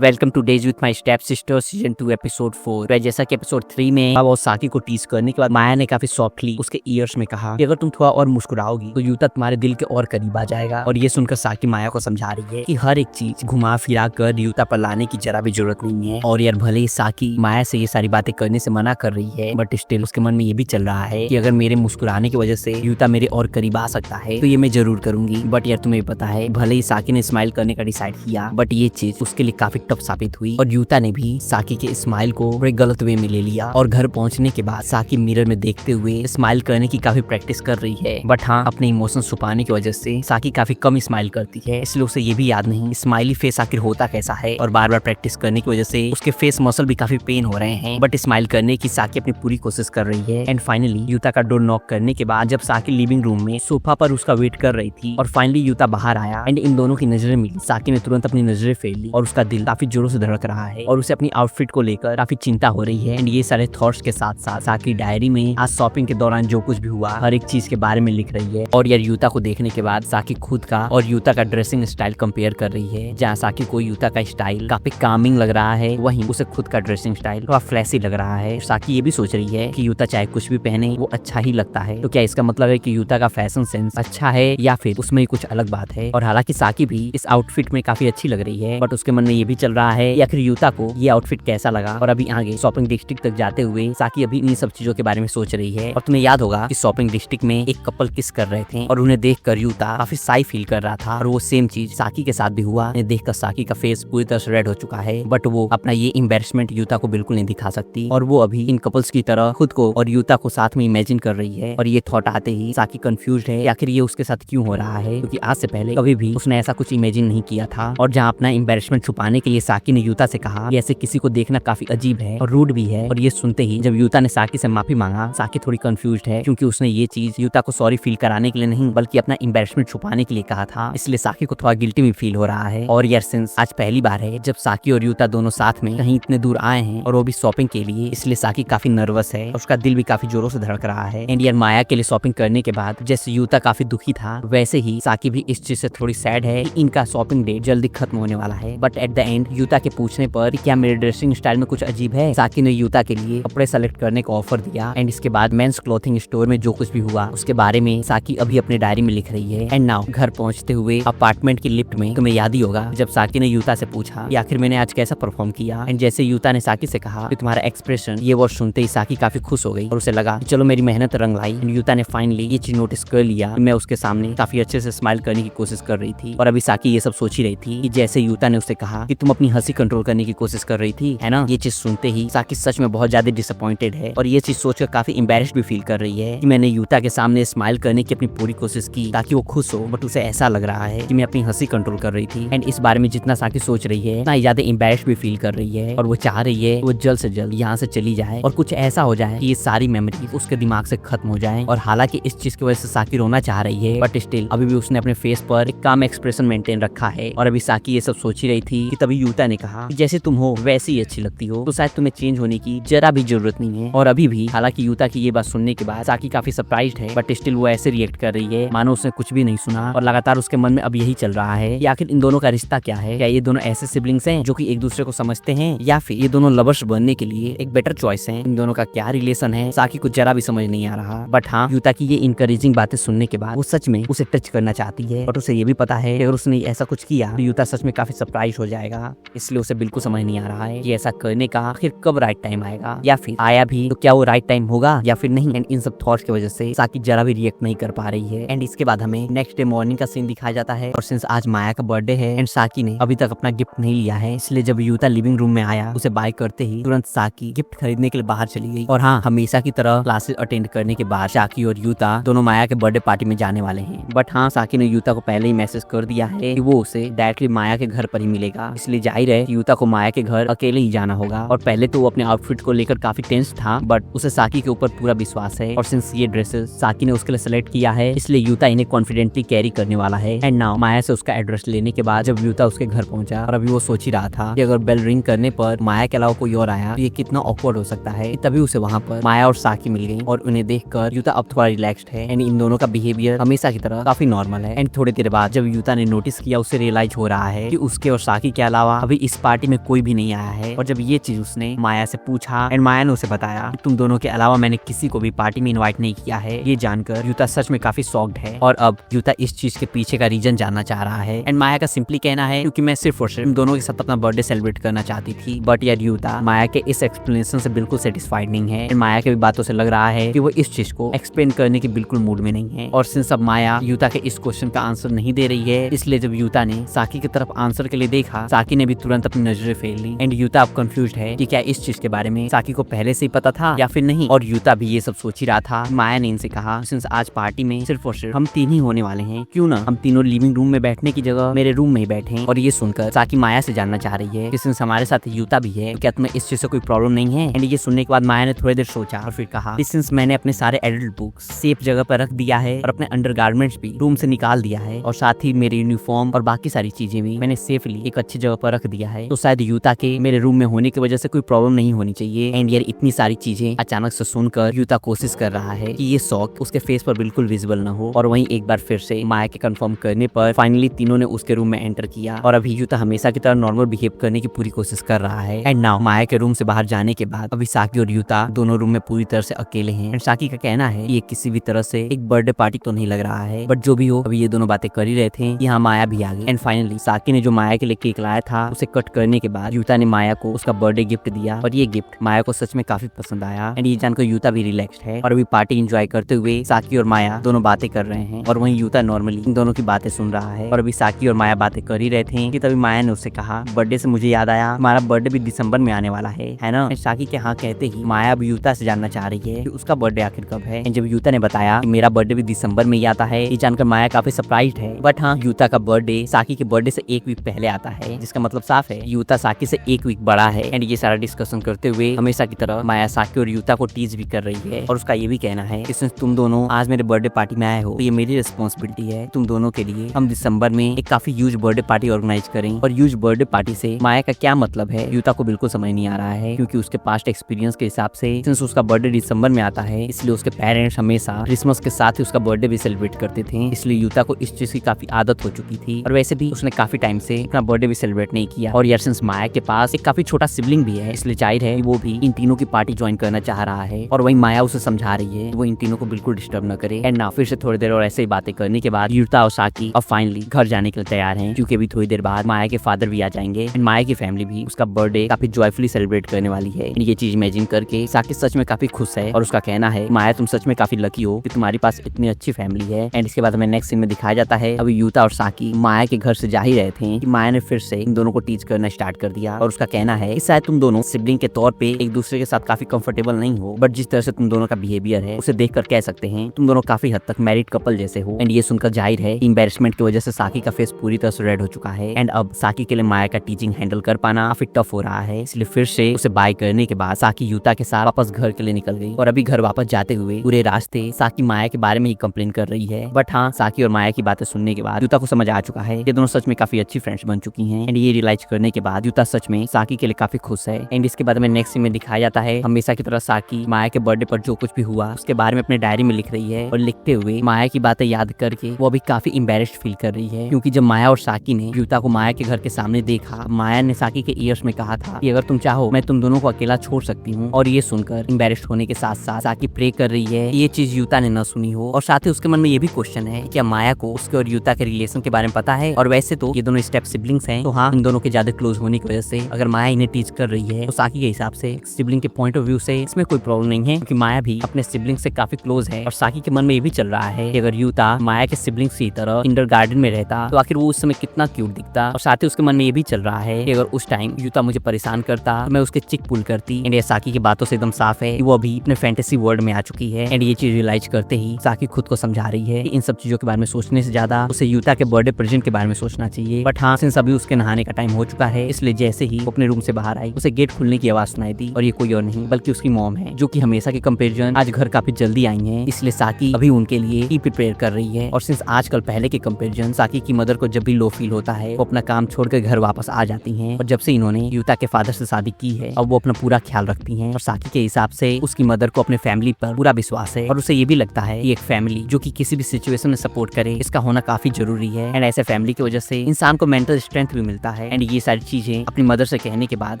Welcome two days with my step sister season 2 episode 4। जैसा कि episode 3 में और साकी को टीज करने के बाद माया ने काफी सॉफ्टली उसके ईयर्स में कहा कि अगर तुम थोड़ा और मुस्कुराओगी तो यूता तुम्हारे दिल के और करीब आ जाएगा। और ये सुनकर साकी माया को समझा रही है कि हर एक चीज घुमा फिरा कर यूता पर लाने की जरा भी जरूरत नहीं है। और यार भले ही साकी माया से ये सारी बातें करने से मना कर रही है, बट स्टिल उसके मन में ये भी चल रहा है कि अगर मेरे मुस्कुराने की वजह से यूता मेरे और करीब आ सकता है तो ये मैं जरूर करूंगी। बट यार तुम्हें पता है, भले ही साकी ने स्माइल करने का डिसाइड किया, बट ये चीज उसके लिए काफी टफ साबित हुई और यूता ने भी साकी के स्माइल को बड़े गलत वे में ले लिया। और घर पहुंचने के बाद साकी मिरर में देखते हुए स्माइल करने की काफी प्रैक्टिस कर रही है, बट हाँ अपने इमोशन छुपाने की वजह से साकी काफी कम स्माइल करती है, इसलिए उसे ये भी याद नहीं स्माइली फेस आखिर होता कैसा है। और बार बार प्रैक्टिस करने की वजह से उसके फेस मसल भी काफी पेन हो रहे हैं, बट स्माइल करने की साकी अपनी पूरी कोशिश कर रही है। एंड फाइनली यूता का डोर नॉक करने के बाद जब साकी लिविंग रूम में सोफा पर उसका वेट कर रही थी और फाइनली यूता बाहर आया एंड इन दोनों की नजरें मिली, साकी ने तुरंत अपनी नजरें फेर ली और उसका दिल काफी जोरों से धड़क रहा है और उसे अपनी आउटफिट को लेकर काफी चिंता हो रही है। एंड ये सारे थॉट्स के साथ साथ साकी डायरी में आज शॉपिंग के दौरान जो कुछ भी हुआ हर एक चीज के बारे में लिख रही है। और यार यूता को देखने के बाद साकी खुद का और यूता का ड्रेसिंग स्टाइल कंपेयर कर रही है, जहाँ साकी को यूता का स्टाइल काफी कामिंग लग रहा है, वहीं उसे खुद का ड्रेसिंग स्टाइल थोड़ा फ्लैशी लग रहा है। साकी ये भी सोच रही है कि यूता चाहे कुछ भी पहने वो अच्छा ही लगता है, तो क्या इसका मतलब है कि यूता का फैशन सेंस अच्छा है या फिर उसमें कुछ अलग बात है। और हालांकि साकी भी इस आउटफिट में काफी अच्छी लग रही है, बट उसके मन में ये भी चल रहा है या फिर यूता को ये आउटफिट कैसा लगा। और अभी आगे शॉपिंग डिस्ट्रिक्ट तक जाते हुए साकी अभी इन सब चीजों के बारे में सोच रही है। और तुम्हें याद होगा कि शॉपिंग डिस्ट्रिक्ट में एक कपल किस कर रहे थे और उन्हें देखकर यूता काफी साई फील कर रहा था, और वो सेम चीज साकी के साथ भी हुआ। देखकर साकी का फेस पूरी तरह से रेड हो चुका है, बट वो अपना ये एम्बैरेसमेंट यूता को बिल्कुल नहीं दिखा सकती और वो अभी इन कपल्स की तरह खुद को और यूता को साथ में इमेजिन कर रही है। और ये थॉट आते ही साकी कंफ्यूज्ड है आखिर ये उसके साथ क्यों हो रहा है, क्योंकि आज से पहले कभी भी उसने ऐसा कुछ इमेजिन नहीं किया था। और जहाँ अपना एम्बैरेसमेंट छुपाने के लिए साकी ने यूता से कहा कि ऐसे किसी को देखना काफी अजीब है और रूड भी है। और ये सुनते ही जब यूता ने साकी से माफी मांगा, साकी थोड़ी कंफ्यूज्ड है क्योंकि उसने ये चीज यूता को सॉरी फील कराने के लिए नहीं बल्कि अपना एम्बैरेसमेंट छुपाने के लिए कहा था, इसलिए साकी को थोड़ा गिल्टी भी फील हो रहा है। और यार सिंस आज पहली बार है जब साकी और यूता दोनों साथ में कहीं इतने दूर आए हैं और वो भी शॉपिंग के लिए, इसलिए साकी काफी नर्वस है और उसका दिल भी काफी जोरों से धड़क रहा है। एंड यार माया के लिए शॉपिंग करने के बाद जैसे यूता काफी दुखी था, वैसे ही साकी भी इस चीज से थोड़ी सैड है कि इनका शॉपिंग डेट जल्दी खत्म होने वाला है। But at the end Utah के पूछने पर क्या मेरे ड्रेसिंग स्टाइल में कुछ अजीब है, साकी ने यूता के लिए कपड़े सेलेक्ट करने का ऑफर दिया। एंड इसके बाद मेंस क्लॉथिंग स्टोर में जो कुछ भी हुआ उसके बारे में साकी अभी अपने डायरी में लिख रही है। एंड नाउ घर पहुंचते हुए अपार्टमेंट की लिफ्ट में तुम्हें याद ही होगा जब साकी ने यूता से पूछा कि आखिर मैंने आज कैसा परफॉर्म किया। एंड जैसे यूता ने साकी से कहा कि तुम्हारा एक्सप्रेशन, ये वर्ड सुनते ही साकी काफी खुश हो गई और उसे लगा चलो मेरी मेहनत रंग लाई। एंड यूता ने फाइनली ये चीज नोटिस कर लिया कि मैं उसके सामने काफी अच्छे से स्माइल करने की कोशिश कर रही थी। और अभी साकी ये सब सोच ही रही थी कि जैसे यूता ने उसे कहा कि तुम अपनी हंसी कंट्रोल करने की कोशिश कर रही थी, है ना। ये चीज सुनते ही साकी सच में बहुत ज्यादा डिसअपॉइंटेड है और ये चीज सोचकर काफी एम्बैरेस्ड भी फील कर रही है कि मैंने यूता के सामने स्माइल करने की अपनी पूरी कोशिश की ताकि वो खुश हो, बट उसे ऐसा लग रहा है कि मैं अपनी हंसी कंट्रोल कर रही थी। एंड इस बारे में जितना साकी सोच रही है उतना ज्यादा एम्बैरेस्ड भी फील कर रही है और वो चाह रही है वो जल्द से जल्द यहाँ से चली जाए और कुछ ऐसा हो जाए कि ये सारी मेमोरी उसके दिमाग से खत्म हो जाए। और हालांकि इस चीज की वजह से साकी रोना चाह रही है, बट स्टिल अभी भी उसने अपने फेस पर एक काम एक्सप्रेशन मेंटेन रखा है। और अभी साकी ये सब सोच ही रही थी कि तभी यूता ने कहा कि जैसे तुम हो वैसे ही अच्छी लगती हो, तो शायद तुम्हें चेंज होने की जरा भी जरूरत नहीं है। और अभी भी हालांकि यूता की ये बात सुनने के बाद साकी काफी सरप्राइज्ड है, बट स्टिल वो ऐसे रिएक्ट कर रही है मानो उसने कुछ भी नहीं सुना और लगातार उसके मन में अब यही चल रहा है कि आखिर इन दोनों का रिश्ता क्या है। क्या ये दोनों ऐसे सिबलिंग्स हैं जो कि एक दूसरे को समझते हैं या फिर ये दोनों लवर्स बनने के लिए एक बेटर चॉइस है। इन दोनों का क्या रिलेशन है साकी को जरा भी समझ नहीं आ रहा। बट हाँ, यूता की ये इनकरेजिंग बातें सुनने के बाद वो सच में उसे टच करना चाहती है, बट उसे ये भी पता है कि अगर उसने ऐसा कुछ किया तो यूता सच में काफी सरप्राइज हो जाएगा, इसलिए उसे बिल्कुल समझ नहीं आ रहा है कि ऐसा करने का आखिर कब राइट टाइम आएगा, या फिर आया भी तो क्या वो राइट टाइम होगा या फिर नहीं। एंड इन सब थॉट्स की वजह से साकी जरा भी रिएक्ट नहीं कर पा रही है। एंड इसके बाद हमें नेक्स्ट डे मॉर्निंग का सीन दिखाया जाता है और सिंस आज माया का बर्थडे है एंड साकी ने अभी तक अपना गिफ्ट नहीं लिया है, इसलिए जब यूता लिविंग रूम में आया उसे बाय करते ही तुरंत साकी गिफ्ट खरीदने के लिए बाहर चली गई। और हाँ, हमेशा की तरह क्लासेस अटेंड करने के बाद साकी और यूता दोनों माया के बर्थडे पार्टी में जाने वाले हैं। बट हाँ, साकी ने यूता को पहले ही मैसेज कर दिया है कि वो उसे डायरेक्टली माया के घर पर ही मिलेगा, इसलिए जाहिर है यूता को माया के घर अकेले ही जाना होगा। और पहले तो वो अपने आउटफिट को लेकर काफी टेंस था, बट उसे साकी के ऊपर पूरा विश्वास है और सिंस ये ड्रेसेस साकी ने उसके लिए सेलेक्ट किया है, इसलिए यूता इन्हें कॉन्फिडेंटली कैरी करने वाला है। एंड नाउ माया से उसका एड्रेस लेने के बाद जब यूता उसके घर पहुंचा और अभी वो सोच ही रहा था कि अगर बेल रिंग करने पर माया के अलावा कोई और आया तो ये कितना ऑकवर्ड हो सकता है, तभी उसे वहाँ पर माया और साकी मिल गई और उन्हें देखकर यूता अब थोड़ा रिलैक्स्ड है। एंड इन दोनों का बिहेवियर हमेशा की तरह काफी नॉर्मल है। एंड थोड़ी देर बाद जब यूता ने नोटिस किया, उसे रियलाइज हो रहा है कि उसके और साकी के अलावा अलावा अभी इस पार्टी में कोई भी नहीं आया है। और जब ये चीज उसने माया से पूछा एंड माया ने उसे बताया कि तुम दोनों के अलावा मैंने किसी को भी पार्टी में इनवाइट नहीं किया है, ये जानकर यूता सच में काफी शॉक्ड है और अब यूता इस चीज के पीछे का रीजन जानना चाह रहा है। एंड माया का सिंपली कहना है क्योंकि मैं सिर्फ और सिर्फ तुम दोनों के साथ अपना बर्थडे सेलिब्रेट करना चाहती थी। बट यार यूता माया के इस एक्सप्लेनेशन से बिल्कुल सेटिस्फाइड नहीं है। माया के भी बातों से लग रहा है कि वो इस चीज को एक्सप्लेन करने के बिल्कुल मूड में नहीं है। और सिंस अब माया यूता के इस क्वेश्चन का आंसर नहीं दे रही है, इसलिए जब यूता ने साकी की तरफ आंसर के लिए देखा, साकी ने भी तुरंत अपनी नजरें फेर ली। एंड यूता अब कंफ्यूज्ड है कि क्या इस चीज के बारे में साकी को पहले से ही पता था या फिर नहीं। और यूता भी ये सब सोच ही रहा था। माया ने इनसे कहा सिंस आज पार्टी में सिर्फ और सिर्फ हम तीन ही होने वाले हैं, क्यों ना हम तीनों लिविंग रूम में बैठने की जगह मेरे रूम में ही बैठे। और ये सुनकर साकी माया से जानना चाह रही है कि सिंस हमारे साथ यूता भी है, क्या तुम्हें इस चीज से कोई प्रॉब्लम नहीं है। एंड ये सुनने के बाद माया ने थोड़ी देर सोचा और फिर कहा सिंस मैंने अपने सारे एडल्ट बुक्स सेफ जगह पर रख दिया है और अपने अंडरगारमेंट्स भी रूम से निकाल दिया है और साथ ही मेरे यूनिफॉर्म और बाकी सारी चीजें भी मैंने सेफली एक अच्छी जगह पर रख दिया है, तो शायद यूता के मेरे रूम में होने की वजह से कोई प्रॉब्लम नहीं होनी चाहिए। एंड यार इतनी सारी चीजें अचानक से सुनकर यूता कोशिश कर रहा है कि ये शॉक उसके फेस पर बिल्कुल विजिबल न हो। और वहीं एक बार फिर से माया के कंफर्म करने पर फाइनली तीनों ने उसके रूम में एंटर किया और अभी यूता हमेशा की तरह नॉर्मल बिहेव करने की पूरी कोशिश कर रहा है। एंड नाउ माया के रूम से बाहर जाने के बाद अभी साकी और यूता दोनों रूम में पूरी तरह से अकेले हैं। एंड साकी का कहना है ये किसी भी तरह से एक बर्थडे पार्टी तो नहीं लग रहा है, बट जो भी हो अभी ये दोनों बातें कर ही रहे थे, यहाँ माया भी आ गई। एंड फाइनली साकी ने जो माया के लिए केक लाया था उसे कट करने के बाद यूता ने माया को उसका बर्थडे गिफ्ट दिया और ये गिफ्ट माया को सच में काफी पसंद आया। एंड ये जानकर यूता भी रिलैक्स्ड है और अभी पार्टी एंजॉय करते हुए साकी और माया दोनों बातें कर रहे हैं और वहीं यूता नॉर्मली इन दोनों की बातें सुन रहा है। और अभी साकी और माया बातें कर ही रहे थे कि तभी माया ने उससे कहा बर्थडे से मुझे याद आया हमारा बर्थडे भी दिसंबर में आने वाला है ना। साकी के हाँ कहते ही माया अब यूता से जानना चाह रही है कि उसका बर्थडे आखिर कब है। जब यूता ने बताया कि मेरा बर्थडे भी दिसंबर में ही आता है, ये जानकर माया काफी सरप्राइज्ड है। बट हाँ यूता का बर्थडे साकी के बर्थडे से एक वीक पहले आता है, जिसका मतलब साफ है यूता साकी से एक वीक बड़ा है। एंड ये सारा डिस्कशन करते हुए हमेशा की तरह माया साकी और यूता को टीज भी कर रही है और उसका ये भी कहना है कि सिंस तुम दोनों आज मेरे बर्थडे पार्टी में आए हो तो ये मेरी रिस्पॉन्सिबिलिटी है तुम दोनों के लिए हम दिसंबर में एक काफी ह्यूज बर्थडे पार्टी ऑर्गेनाइज करें। और ह्यूज बर्थडे पार्टी से माया का क्या मतलब है यूता को बिल्कुल समझ नहीं आ रहा है, क्योंकि उसके पास्ट एक्सपीरियंस के हिसाब से सिंस उसका बर्थडे दिसंबर में आता है इसलिए उसके पेरेंट्स हमेशा क्रिसमस के साथ ही उसका बर्थडे भी सेलिब्रेट करते थे, इसलिए यूता को इस चीज की काफी आदत हो चुकी थी। और वैसे भी उसने काफी टाइम से अपना बर्थडे भी सेलिब्रेट नहीं किया। और यार सिंस माया के पास एक काफी छोटा सिबलिंग भी है, इसलिए जाहिर है वो भी इन तीनों की पार्टी ज्वाइन करना चाह रहा है। और वही माया उसे समझा रही है वो इन तीनों को बिल्कुल डिस्टर्ब न करे। एंड ना फिर से थोड़ी देर और ऐसे ही बातें करने के बाद यूता और साकी अब फाइनली घर जाने के लिए तैयार हैं, क्योंकि अभी थोड़ी देर बाद माया के फादर भी आ जाएंगे। एंड माया की फैमिली भी उसका बर्थडे काफी जॉयफुली सेलिब्रेट करने वाली है। ये चीज इमेजिन करके साकी सच में काफी खुश है और उसका कहना है माया तुम सच में काफी लकी हो कि तुम्हारे पास इतनी अच्छी फैमिली है। एंड इसके बाद हमें नेक्स्ट सीन में दिखाया जाता है अभी यूता और साकी माया के घर से जा ही रहे थे कि माया ने फिर से इन दोनों को टीच करना स्टार्ट कर दिया। और उसका कहना है कि शायद तुम दोनों सिबलिंग के तौर पे एक दूसरे के साथ काफी कंफर्टेबल नहीं हो, बट जिस तरह से तुम दोनों का बिहेवियर है उसे देखकर कह सकते हैं तुम दोनों काफी हद तक मैरिड कपल जैसे हो। एंड ये सुनकर जाहिर है एम्बैरेसमेंट की वजह से साकी का फेस पूरी तरह से रेड हो चुका है। एंड अब साकी के लिए माया का टीचिंग हैंडल कर पाना काफी टफ हो रहा है, इसलिए फिर से उसे बाय करने के बाद साकी यूता के साथ वापस घर के लिए निकल गई। और अभी घर वापस जाते हुए पूरे रास्ते साकी माया के बारे में ही कंप्लेन कर रही है। बट हाँ साकी और माया की बातें सुनने के बाद यूता को समझ आ चुका है ये दोनों सच में काफी अच्छी फ्रेंड्स बन चुकी हैं। एंड ये रियलाइज करने के बाद यूता सच में साकी के लिए काफी खुश है। एंड इसके बाद में नेक्स्ट सीन में दिखाया जाता है हमेशा की तरह साकी माया के बर्थडे पर जो कुछ भी हुआ उसके बारे में अपने डायरी में लिख रही है। और लिखते हुए माया की बातें याद करके वो अभी काफी एम्बैरेस्ड फील कर रही है, क्योंकि जब माया और साकी ने यूता को माया के घर के सामने देखा, माया ने साकी के ईयर्स में कहा था कि अगर तुम चाहो मैं तुम दोनों को अकेला छोड़ सकती हूँ। और ये सुनकर एम्बैरेस्ड होने के साथ साथ साकी प्रे कर रही है ये चीज यूता ने न सुनी हो। और साथ ही उसके मन में ये भी क्वेश्चन है क्या माया को उसके और यूता के रिलेशन के बारे में पता है। और वैसे तो ये दोनों स्टेप सिबलिंग्स हैं, तो हाँ इन दोनों के ज्यादा क्लोज होने की वजह से अगर माया इन्हें टीच कर रही है तो साकी के हिसाब से सिबलिंग के पॉइंट ऑफ व्यू से इसमें कोई प्रॉब्लम नहीं है, क्योंकि माया भी अपने सिबलिंग से काफी क्लोज है। और साकी के मन में ये भी चल रहा है कि अगर यूता माया के सिबलिंग्स की तरह किंडरगार्टन में रहता तो आखिर वो उस समय कितना क्यूट दिखता। और साथ ही उसके मन में ये भी चल रहा है कि अगर उस टाइम यूता मुझे परेशान करता तो मैं उसके चिक पुल करती। एंड ये साकी की बातों से एकदम साफ है कि वो अभी अपने फैंटेसी वर्ल्ड में आ चुकी है। एंड ये चीज रियलाइज करते ही साकी खुद को समझा रही है कि इन सब चीजों के बारे में सोचने से ज्यादा उसे यूता के बर्थडे प्रेजेंट के बारे में सोचना चाहिए। बट हाँ सिंस अभी उसके नहाने का टाइम हो चुका है, इसलिए जैसे ही वो अपने रूम से बाहर आई उसे गेट खुलने की आवाज सुनाई दी। और ये कोई और नहीं बल्कि उसकी मॉम है, जो कि हमेशा के कंपैरिजन आज घर काफी जल्दी आई है, इसलिए साकी अभी उनके लिए ही प्रिपेयर कर रही है। और सिंस आजकल पहले के कंपैरिजन साकी की मदर को जब भी लो फील होता है वो अपना काम छोड़कर घर वापस आ जाती हैं। और जब से इन्होंने यूता के फादर से शादी की है अब वो अपना पूरा ख्याल रखती हैं। और साकी के हिसाब से उसकी मदर को अपने फैमिली पर पूरा विश्वास है और उसे ये भी लगता है कि एक फैमिली जो कि किसी भी सिचुएशन में सपोर्ट करे इसका होना काफी जरूरी है। एंड ऐसे फैमिली की वजह से इंसान को मेंटल स्ट्रेंथ भी मिलता होता है। एंड ये सारी चीजें अपनी मदर से कहने के बाद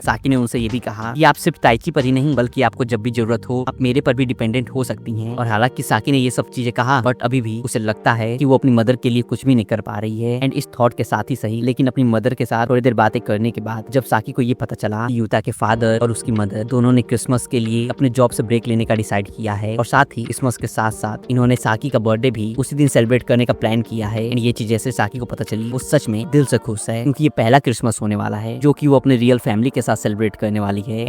साकी ने उनसे ये भी कहा कि आप सिर्फ ताइची पर ही नहीं बल्कि आपको जब भी जरूरत हो आप मेरे पर भी डिपेंडेंट हो सकती हैं। और हालांकि साकी ने ये सब चीजें कहा बट अभी भी उसे लगता है कि वो अपनी मदर के लिए कुछ भी नहीं कर पा रही है। एंड इस थॉट के साथ ही सही लेकिन अपनी मदर के साथ थोड़ी देर बातें करने के बाद जब साकी को ये पता चला कि यूता के फादर और उसकी मदर दोनों ने क्रिसमस के लिए अपने जॉब से ब्रेक लेने का डिसाइड किया है और साथ ही क्रिसमस के साथ साथ इन्होंने साकी का बर्थडे भी उसी दिन सेलिब्रेट करने का प्लान किया है। एंड ये चीज जैसे साकी को पता चली वो सच में दिल से खुश है क्योंकि ये पहला क्रिसमस होने वाला है जो कि वो अपने रियल फैमिली के साथ सेलिब्रेट करने वाली है।